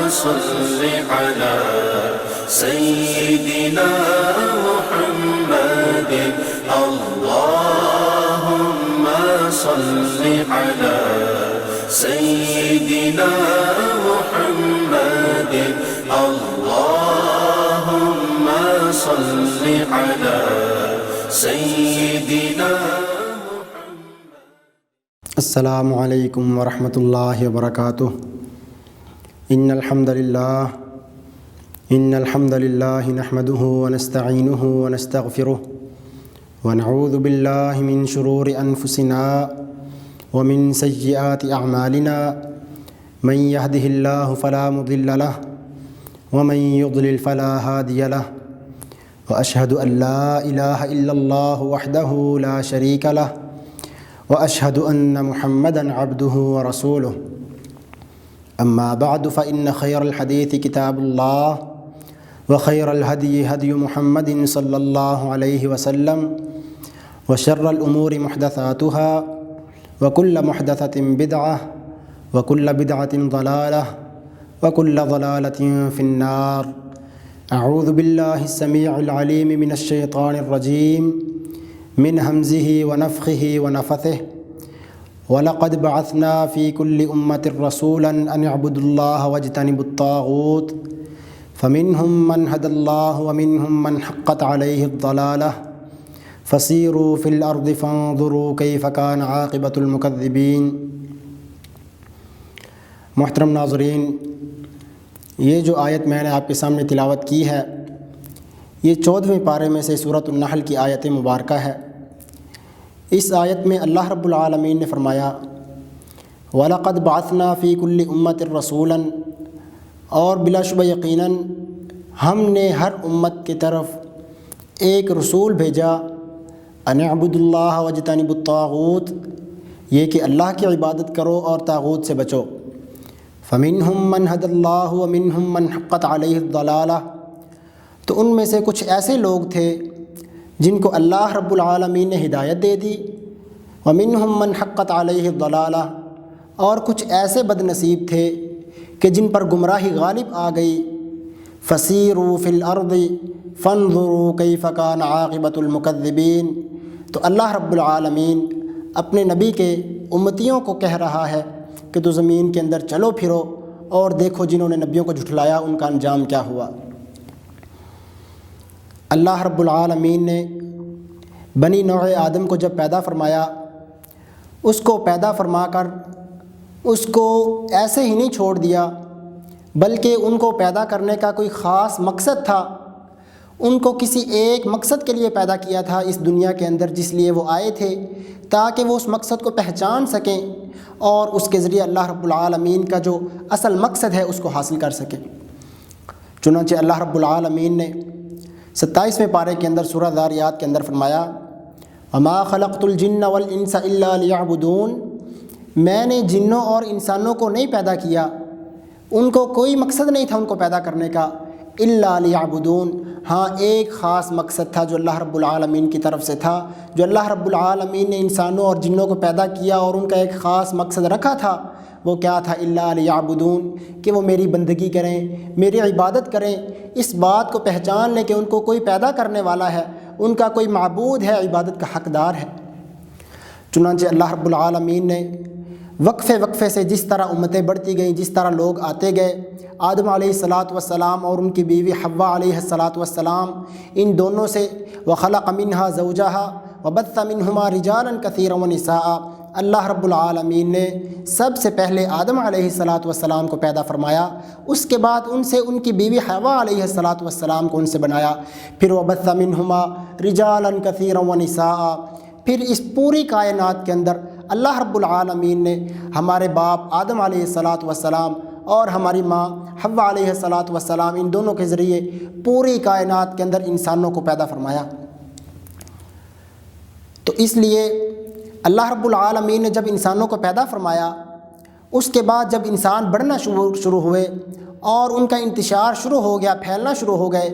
صل على سيدنا محمد اللهم صل على سيدنا محمد اللهم صل على سيدنا. السلام علیکم ورحمۃ اللہ وبرکاتہ. ان الحمد للہ نحمده ونستعینه ونستغفره ونعوذ باللہ من شرور انفسنا ومن سیئات اعمالنا من يهده الله فلا مضل له ومن يضلل فلا هادي له واشهد ان لا اله الا الله وحده لا شريك له وأشهد أن محمدًا عبده ورسوله. أما بعد فإن خير الحديث كتاب الله وخير الهدي هدي محمد صلى الله عليه وسلم وشر الأمور محدثاتها وكل محدثة بدعة وكل بدعة ضلالة وكل ضلالة في النار. أعوذ بالله السميع العليم من الشيطان الرجيم من همزه ونفخه ونفثه. وَلَقَدْ بَعَثْنَا فِي كُلِّ أُمَّةٍ رَسُولًا أَنِ اعْبُدُوا اللَّهَ وَاجْتَنِبُوا الطَّاغُوتَ فَمِنْهُمْ مَنْ هَدَى اللَّهُ وَمِنْهُمْ مَنْ حَقَّتْ عَلَيْهِ الضَّلَالَةُ فَسِيرُوا فِي الْأَرْضِ فَانظُرُوا كَيْفَ كَانَ عَاقِبَةُ الْمُكَذِّبِينَ. محترم ناظرین، یہ جو آیت میں نے آپ کے سامنے تلاوت کی ہے یہ 14ویں پارے میں سے سورۃ النحل کی آیت مبارکہ ہے. اس آیت میں اللہ رب العالمین نے فرمایا وَلَقَدْ بَعَثْنَا فِي كُلِّ أُمَّةٍ رَسُولًا، اور بلا شبہ یقیناً ہم نے ہر امت کی طرف ایک رسول بھیجا أَنِ اعْبُدُوا اللَّهَ وَاجْتَنِبُوا الطَّاغُوتَ، یہ کہ اللہ کی عبادت کرو اور طاغوت سے بچو. فَمِنْهُمْ مَنْ هَدَى اللَّهُ وَمِنْهُمْ مَنْ حَقَّتْ عَلَيْهِ الضَّلَالَةُ، تو ان میں سے کچھ ایسے لوگ تھے جن کو اللہ رب العالمین نے ہدایت دے دی. وَمِنْهُمْ مَنْ حَقَّتْ عَلَيْهِ الضَّلَالَةُ، اور کچھ ایسے بد نصیب تھے کہ جن پر گمراہی غالب آ گئی. فَسِيرُوا فِي الْأَرْضِ فَانظُرُوا كَيْفَ كَانَ عَاقِبَةُ الْمُكَذِّبِينَ. تو اللہ رب العالمین اپنے نبی کے امتیوں کو کہہ رہا ہے کہ تو زمین کے اندر چلو پھرو اور دیکھو جنہوں نے نبیوں کو جھٹلایا ان کا انجام کیا ہوا. اللہ رب العالمین نے بنی نوع آدم کو جب پیدا فرمایا اس کو پیدا فرما کر اس کو ایسے ہی نہیں چھوڑ دیا، بلکہ ان کو پیدا کرنے کا کوئی خاص مقصد تھا. ان کو کسی ایک مقصد کے لیے پیدا کیا تھا اس دنیا کے اندر جس لیے وہ آئے تھے، تاکہ وہ اس مقصد کو پہچان سکیں اور اس کے ذریعے اللہ رب العالمین کا جو اصل مقصد ہے اس کو حاصل کر سکیں. چنانچہ اللہ رب العالمین نے 27ویں پارے کے اندر سورہ ذاریات کے اندر فرمایا وَمَا خَلَقْتُ الْجِنَّ وَالْإِنسَ إِلَّا لِيَعْبُدُونَ، میں نے جنوں اور انسانوں کو نہیں پیدا کیا، ان کو کوئی مقصد نہیں تھا ان کو پیدا کرنے کا، إِلَّا لِيَعْبُدُونَ، ہاں ایک خاص مقصد تھا جو اللہ رب العالمین کی طرف سے تھا. جو اللہ رب العالمین نے انسانوں اور جنوں کو پیدا کیا اور ان کا ایک خاص مقصد رکھا تھا، وہ کیا تھا؟ إِلَّا لِيَعْبُدُونَ، کہ وہ میری بندگی کریں، میری عبادت کریں، اس بات کو پہچان لیں کہ ان کو کوئی پیدا کرنے والا ہے، ان کا کوئی معبود ہے، عبادت کا حقدار ہے. چنانچہ اللہ رب العالمین نے وقفے سے جس طرح امتیں بڑھتی گئیں، جس طرح لوگ آتے گئے، آدم علیہ السلام اور ان کی بیوی حوا علیہ السلام، ان دونوں سے وَخَلَقَ مِنْهَا زَوْجَهَا وَبَثَّ مِنْهُمَا رِجَالًا كَثِيرًا وَنِسَاءً. اللہ رب العالمین نے سب سے پہلے آدم علیہ السلام کو پیدا فرمایا، اس کے بعد ان سے ان کی بیوی حوا علیہ السلام کو ان سے بنایا، پھر وَبَثَّ مِنْهُمَا رِجَالًا كَثِيرًا وَنِسَاءً. پھر اس پوری کائنات کے اندر اللہ رب العالمین نے ہمارے باپ آدم علیہ السلام اور ہماری ماں حوا علیہ السلام ان دونوں کے ذریعے پوری کائنات کے اندر انسانوں کو پیدا فرمایا. تو اس لیے اللہ رب العالمین نے جب انسانوں کو پیدا فرمایا، اس کے بعد جب انسان بڑھنا شروع ہوئے اور ان کا انتشار شروع ہو گیا، پھیلنا شروع ہو گئے،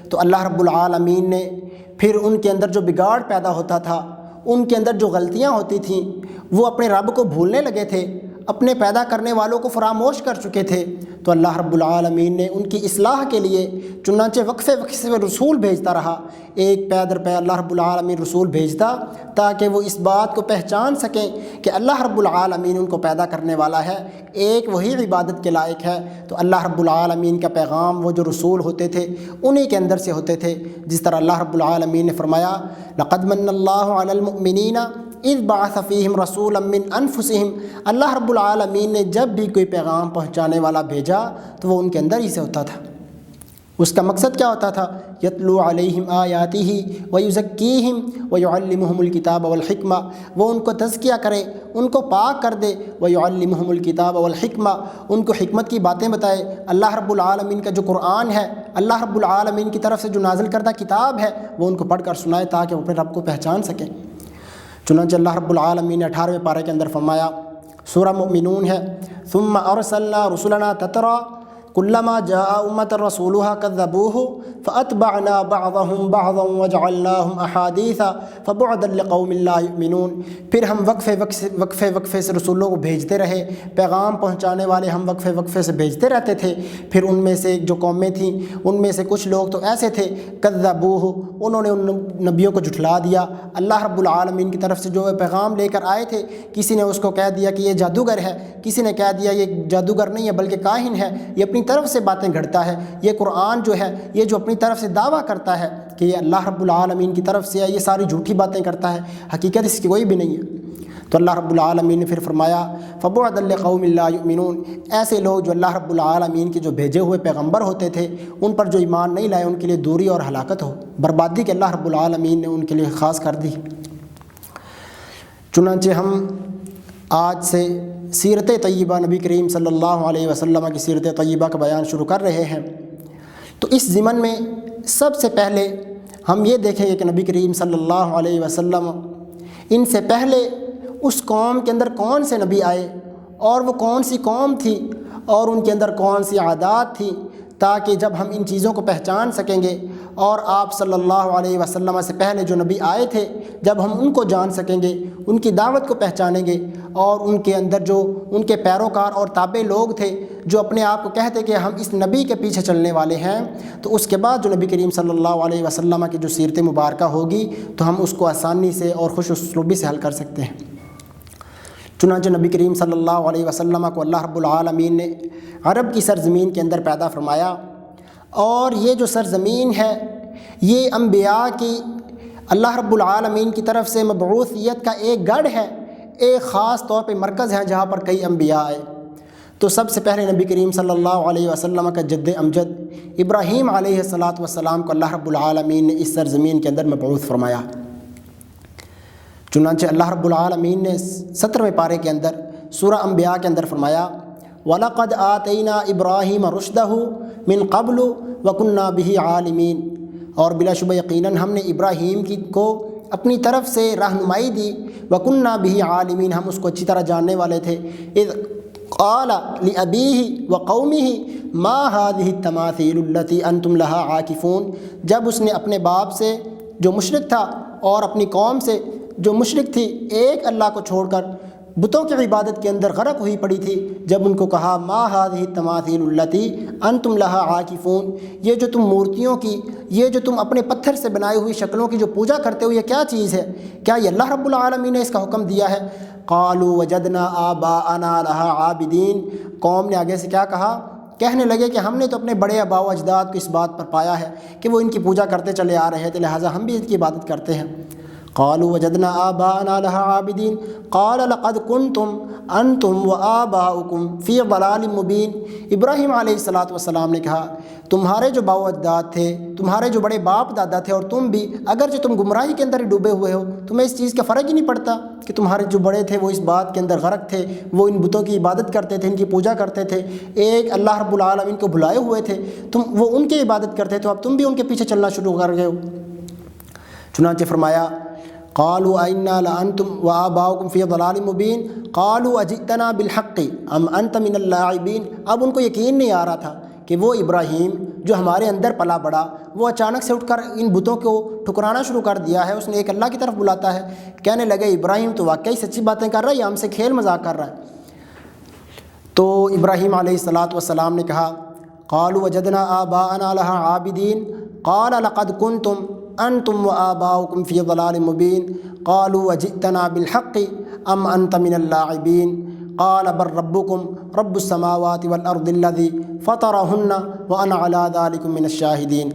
تو اللہ رب العالمین نے پھر ان کے اندر جو بگاڑ پیدا ہوتا تھا، ان کے اندر جو غلطیاں ہوتی تھیں، وہ اپنے رب کو بھولنے لگے تھے. اپنے پیدا کرنے والوں کو فراموش کر چکے تھے، تو اللہ رب العالمین نے ان کی اصلاح کے لیے چنانچہ وقفے وقفے رسول بھیجتا رہا، ایک پے در پے اللہ رب العالمین رسول بھیجتا تاکہ وہ اس بات کو پہچان سکیں کہ اللہ رب العالمین ان کو پیدا کرنے والا ہے، ایک وہی عبادت کے لائق ہے۔ تو اللہ رب العالمین کا پیغام وہ جو رسول ہوتے تھے انہی کے اندر سے ہوتے تھے، جس طرح اللہ رب العالمین نے فرمایا لقد من اللہ علی المؤمنین اذ بعث فیہم رسولا من انفسہم، اللہ رب العالمین نے جب بھی کوئی پیغام پہنچانے والا بھیجا تو وہ ان کے اندر ہی سے ہوتا تھا۔ اس کا مقصد کیا ہوتا تھا؟ یتلو علیہم آیاتہ ویزکیہم ویعلمہم الکتاب والحکمہ، وہ ان کو تزکیہ کرے، ان کو پاک کر دے، ویعلمہم الکتاب والحکمہ، ان کو حکمت کی باتیں بتائے۔ اللہ رب العالمین کا جو قرآن ہے، اللہ رب العالمین کی طرف سے جو نازل کردہ کتاب ہے، وہ ان کو پڑھ کر سنائے تاکہ وہ اپنے رب کو پہچان سکیں۔ چنانچہ اللہ رب العالمین نے 18ویں پارے کے اندر فرمایا، سورہ مؤمنون ہے، ثم ارسلنا رسلنا تترا كلما جاء أمة رسولها كذبوه فأتبعنا بعضهم بعضا وجعلناهم أحاديثا فبعدا لقوم لا يؤمنون۔ پھر ہم وقفے سے رسولوں کو بھیجتے رہے، پیغام پہنچانے والے ہم وقفے سے بھیجتے رہتے تھے۔ پھر ان میں سے جو قومیں تھیں ان میں سے کچھ لوگ تو ایسے تھے کذبوه، انہوں نے ان نبیوں کو جھٹلا دیا۔ اللہ رب العالمین کی طرف سے جو پیغام لے کر آئے تھے، کسی نے اس کو کہہ دیا کہ یہ جادوگر ہے، کسی نے کہہ دیا یہ جادوگر نہیں ہے بلکہ کاہن ہے، یہ اپنی طرف سے باتیں گھڑتا ہے، یہ قرآن جو ہے یہ جو اپنی طرف سے دعویٰ کرتا ہے کہ یہ اللہ رب العالمین کی طرف سے ہے، یہ ساری جھوٹی باتیں کرتا ہے، حقیقت اس کی کوئی بھی نہیں ہے۔ تو اللہ رب العالمین نے پھر فرمایا فبعدا لقوم لا یؤمنون، ایسے لوگ جو اللہ رب العالمین کے جو بھیجے ہوئے پیغمبر ہوتے تھے ان پر جو ایمان نہیں لائے، ان کے لیے دوری اور ہلاکت ہو، بربادی کہ اللہ رب العالمین نے ان کے لیے خاص کر دی۔ چنانچہ ہم آج سے سیرت طیبہ نبی کریم صلی اللہ علیہ وسلم کی سیرت طیبہ کا بیان شروع کر رہے ہیں۔ تو اس ضمن میں سب سے پہلے ہم یہ دیکھیں گے کہ نبی کریم صلی اللہ علیہ وسلم ان سے پہلے اس قوم کے اندر کون سے نبی آئے اور وہ کون سی قوم تھی اور ان کے اندر کون سی عادات تھی، تاکہ جب ہم ان چیزوں کو پہچان سکیں گے اور آپ صلی اللہ علیہ وسلم سے پہلے جو نبی آئے تھے جب ہم ان کو جان سکیں گے، ان کی دعوت کو پہچانیں گے، اور ان کے اندر جو ان کے پیروکار اور تابع لوگ تھے جو اپنے آپ کو کہتے کہ ہم اس نبی کے پیچھے چلنے والے ہیں، تو اس کے بعد جو نبی کریم صلی اللہ علیہ وسلم کی جو سیرت مبارکہ ہوگی تو ہم اس کو آسانی سے اور خوش اسلوبی سے حل کر سکتے ہیں۔ چنانچہ نبی کریم صلی اللہ علیہ وسلم کو اللہ رب العالمین نے عرب کی سرزمین کے اندر پیدا فرمایا، اور یہ جو سرزمین ہے یہ انبیاء کی اللہ رب العالمین کی طرف سے مبعوثیت کا ایک گڑھ ہے، ایک خاص طور پہ مرکز ہے جہاں پر کئی انبیاء آئے۔ تو سب سے پہلے نبی کریم صلی اللہ علیہ وسلم کا جد امجد ابراہیم علیہ السلام کو اللہ رب العالمین نے اس سرزمین کے اندر مبعوث فرمایا۔ چنانچہ اللہ رب العالمین نے 17ویں پارے کے اندر سورہ انبیاء کے اندر فرمایا وَلَقَدْ آتَيْنَا إِبْرَاهِيمَ رُشْدَهُ مِن قَبْلُ وَكُنَّا بِهِ عَالِمِينَ، اور بلا شبہ یقیناً ہم نے ابراہیم کو اپنی طرف سے رہنمائی دی، وَكُنَّا بِهِ عَالِمِينَ، ہم اس کو اچھی طرح جاننے والے تھے۔ اذ قال لأبيه وقومه ما هذه التماثيل التي أنتم لها عاكفون، جب اس نے اپنے باپ سے جو مشرک تھا اور اپنی قوم سے جو مشرک تھی ایک اللہ کو چھوڑ کر بتوں کی عبادت کے اندر غرق ہوئی پڑی تھی، جب ان کو کہا ما هذه التماثيل التي انتم لها عاكفون، یہ جو تم مورتیوں کی، یہ جو تم اپنے پتھر سے بنائی ہوئی شکلوں کی جو پوجا کرتے ہو، یہ کیا چیز ہے؟ کیا یہ اللہ رب العالمین نے اس کا حکم دیا ہے؟ قالوا وجدنا آباءنا لها عابدین، قوم نے آگے سے کیا کہا؟ کہنے لگے کہ ہم نے تو اپنے بڑے آباء و اجداد کو اس بات پر پایا ہے کہ وہ ان کی پوجا کرتے چلے آ رہے تھے، لہٰذا ہم بھی ان کی عبادت کرتے ہیں۔ قالوا وجدنا آباءنا لها عابدین قال لقد كنتم انتم وآباؤكم فی ضلال مبین، ابراہیم علیہ السلام نے کہا تمہارے جو باؤ اجداد تھے، تمہارے جو بڑے باپ دادا تھے، اور تم بھی اگرچہ تم گمراہی کے اندر ہی ڈوبے ہوئے ہو، تمہیں اس چیز کا فرق ہی نہیں پڑتا کہ تمہارے جو بڑے تھے وہ اس بات کے اندر غرق تھے، وہ ان بتوں کی عبادت کرتے تھے، ان کی پوجا کرتے تھے، ایک اللہ رب العالمین کو بھلائے ہوئے تھے، وہ ان کی عبادت کرتے تھے، اب تم بھی ان کے پیچھے چلنا شروع کر گئے ہو۔ چنانچہ فرمایا قالوا أئنا لأنتم وآباؤكم في ضلال مبين قالوا أجئتنا بالحق أم أنت من اللاعبين، اب ان کو یقین نہیں آ رہا تھا کہ وہ ابراہیم جو ہمارے اندر پلا بڑا، وہ اچانک سے اٹھ کر ان بتوں کو ٹھکرانا شروع کر دیا ہے، اس نے ایک اللہ کی طرف بلاتا ہے۔ کہنے لگے ابراہیم تو واقعی سچی باتیں کر رہا ہے یا ہم سے کھیل مذاق کر رہا ہے؟ تو ابراہیم علیہ الصلاۃ والسلام نے کہا قالوا وجدنا آباءنا لها عابدین قال لقد کنتم انتم وآباؤکم فی ضلال مبین قالوا وجئتنا بالحق ام انت من اللاعبین قال بل ربکم رب السماوات والارض الذی فطرہن وانا علی ذلک من الشاہدین۔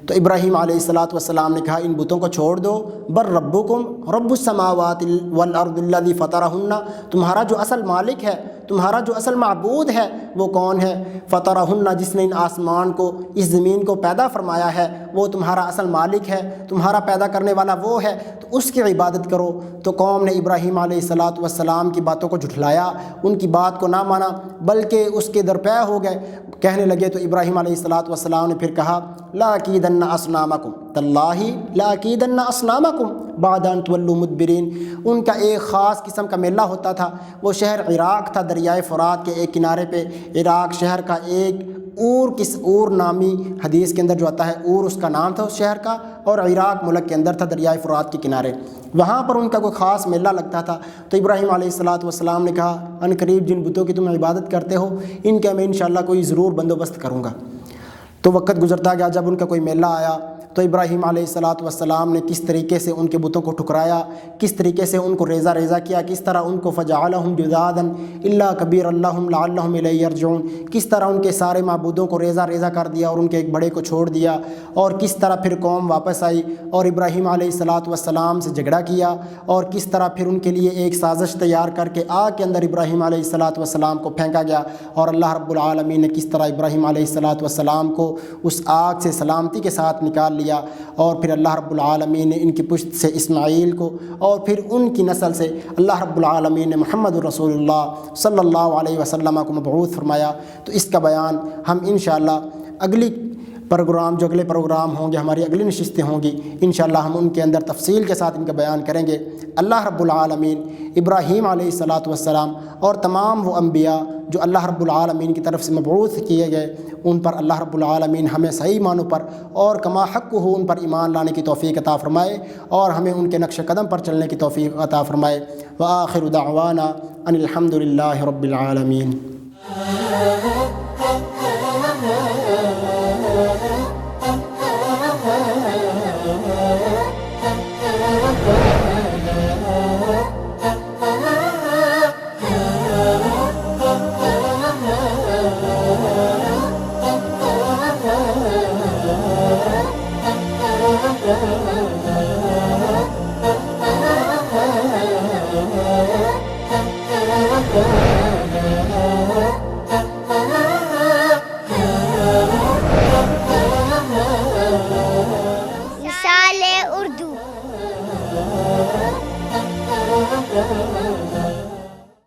تو ابراہیم علیہ الصلاۃ والسلام نے کہا ان بتوں کو چھوڑ دو، بر ربکم رب السماوات والارض الذی فطرہن، تمہارا جو اصل مالک ہے، تمہارا جو اصل معبود ہے وہ کون ہے؟ فطرہن، جس نے ان آسمان کو، اس زمین کو پیدا فرمایا ہے، وہ تمہارا اصل مالک ہے، تمہارا پیدا کرنے والا وہ ہے، تو اس کی عبادت کرو۔ تو قوم نے ابراہیم علیہ الصلاۃ والسلام کی باتوں کو جھٹلایا، ان کی بات کو نہ مانا، بلکہ اس کے درپے ہو گئے، کہنے لگے۔ تو ابراہیم علیہ الصلاۃ والسلام نے پھر کہا لاکیدن اصنامکم تاللہ لاکیدن اصنامکم بعد ان تولوا مدبرین۔ ان کا ایک خاص قسم کا میلہ ہوتا تھا، وہ شہر عراق تھا، دریائے فرات کے ایک کنارے پہ عراق شہر کا ایک اور نامی حدیث کے اندر جو آتا ہے، اور اس کا نام تھا اس شہر کا، اور عراق ملک کے اندر تھا دریائے فرات کے کنارے، وہاں پر ان کا کوئی خاص میلہ لگتا تھا۔ تو ابراہیم علیہ الصلاۃ والسلام نے کہا ان قریب جن بتوں کی تم عبادت کرتے ہو ان کا میں انشاءاللہ کوئی ضرور بندوبست کروں گا۔ تو وقت گزرتا گیا، جب ان کا کوئی میلہ آیا تو ابراہیم علیہ الصلاۃ والسلام نے کس طریقے سے ان کے بتوں کو ٹھکرایا، کس طریقے سے ان کو ریزہ ریزہ کیا، کس طرح ان کو فجعلہم جذاذا الا کبیرا لہم لعلہم الیہ یرجعون، کس طرح ان کے سارے معبودوں کو ریزہ ریزہ کر دیا اور ان کے ایک بڑے کو چھوڑ دیا، اور کس طرح پھر قوم واپس آئی اور ابراہیم علیہ الصلاۃ والسلام سے جھگڑا کیا، اور کس طرح پھر ان کے لیے ایک سازش تیار کر کے آگ کے اندر ابراہیم علیہ الصلاۃ والسلام کو پھینکا گیا، اور اللہ رب العالمین نے کس طرح ابراہیم علیہ الصلاۃ والسلام کو اس آگ سے سلامتی کے ساتھ نکال لیا، اور پھر اللہ رب العالمین نے ان کی پشت سے اسماعیل کو، اور پھر ان کی نسل سے اللہ رب العالمین نے محمد رسول اللہ صلی اللہ علیہ وسلم کو مبعوث فرمایا۔ تو اس کا بیان ہم انشاءاللہ اگلی پروگرام، جو اگلے پروگرام ہوں گے، ہماری اگلی نشستیں ہوں گی، انشاءاللہ ہم ان کے اندر تفصیل کے ساتھ ان کا بیان کریں گے۔ اللہ رب العالمین ابراہیم علیہ الصلاۃ والسلام اور تمام وہ انبیاء جو اللہ رب العالمین کی طرف سے مبعوث کیے گئے، ان پر اللہ رب العالمین ہمیں صحیح معنوں پر اور کما حق ہو ان پر ایمان لانے کی توفیق عطا فرمائے، اور ہمیں ان کے نقش قدم پر چلنے کی توفیق عطا فرمائے۔ وآخر دعوانا ان الحمد للہ رب العالمین۔ مثال اردو